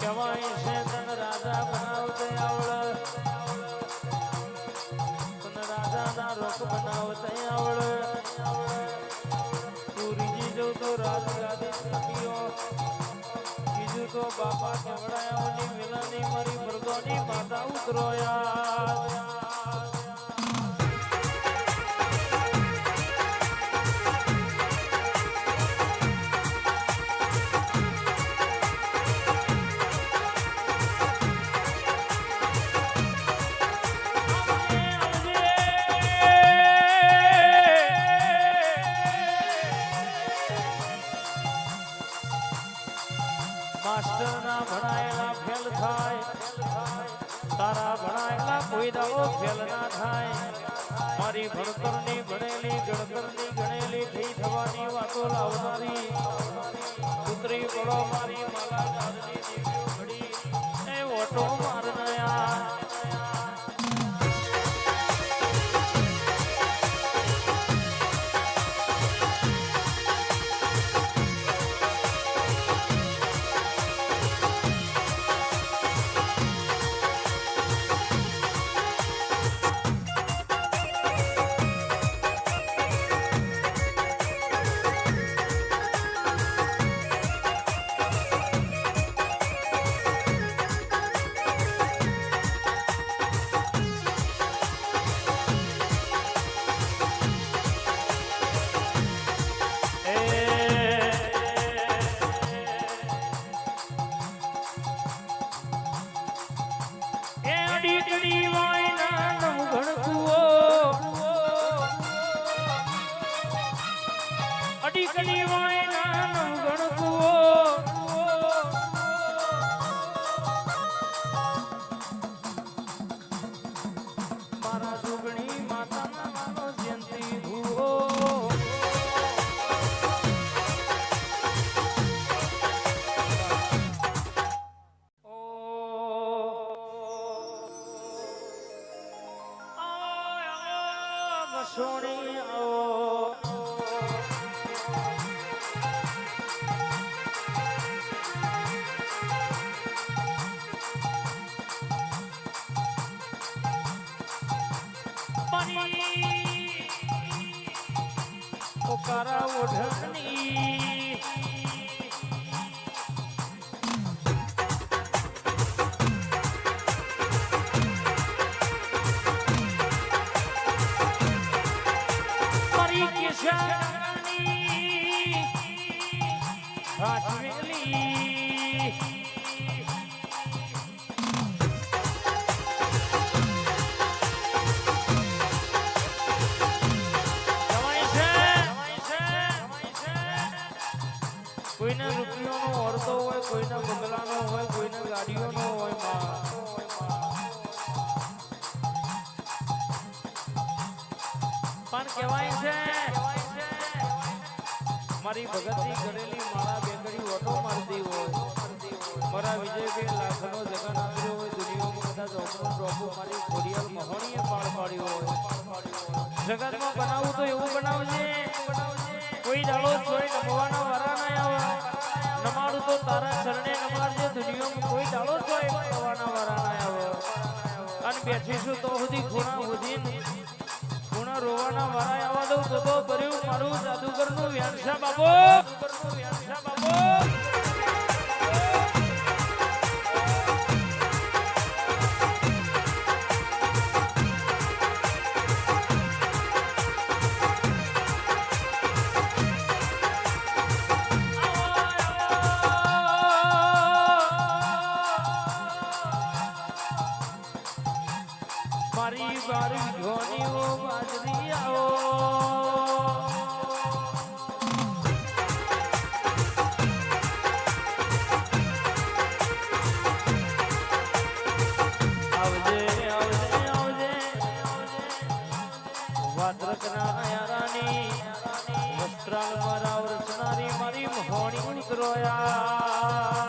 કહેવાય છે તને રાજા બનાવતે આવડે, તને રાજાના રોક બનાવતે આવડે. તું રીજી જવું તો રાજગાદી થકીઓ, બીજું તો બાપા કેવડાયાઓની મિલની મારી મર્દોની માતા ઉતરોયા. માસ્ટર ના ભણાયેલા ફેલ થાય, તારા ભણાયેલા કોઈ દાવો ફેલ ના થાય. મારી ભણતરની ભણેલી ગણતરની ગણેલી થઈ થવાની વાતો લાવનારી પુત્રી પડો મારી માલા દાદની દેવીઓ ઘડી એ ઓટો મારનાયા. પોકારા ઓઢણી મારી કેશાની હાથવેલી કોઈના રૂપિયાનો ઓરતો હોય, કોઈના બંગલાનો હોય, કોઈના ગાડીઓનો હોય. પણ કહેવાય છે મારી ભગતની કરેલી માળા બેકડી ઓટો મારતી હોય. મારા વિજયભાઈ લાખનો જગન આપ્યો હોય, દુનિયામાં કદાચ ઓપરો ડ્રોપો મારી ખોડિયાલ મહોણીએ પાડ પાડ્યો હોય. જગતમાં બનાવવું તો એવું બનાવજે કોઈ દાડો ચોઈ નમવાના વારા ના આવે. નમાડું તો તારા ચરણે નમાડજે, દુનિયામાં કોઈ દાડો ચોઈ નમવાના વારા ના આવે. અને બેઠીશું તો સુધી ખૂણા સુધી ખૂણા રોવાના વારા આવવા દઉં તો ભર્યું મારું જાદુગરનું વ્યાંસા બાબો. મારી બારી ધોનીઓ બાજરી આવો આવજે આવજે આવજે વાદ્રકના યારાની વસ્ત્રાલ મારા રચનારી મારી મહોણી ઉતરોયા.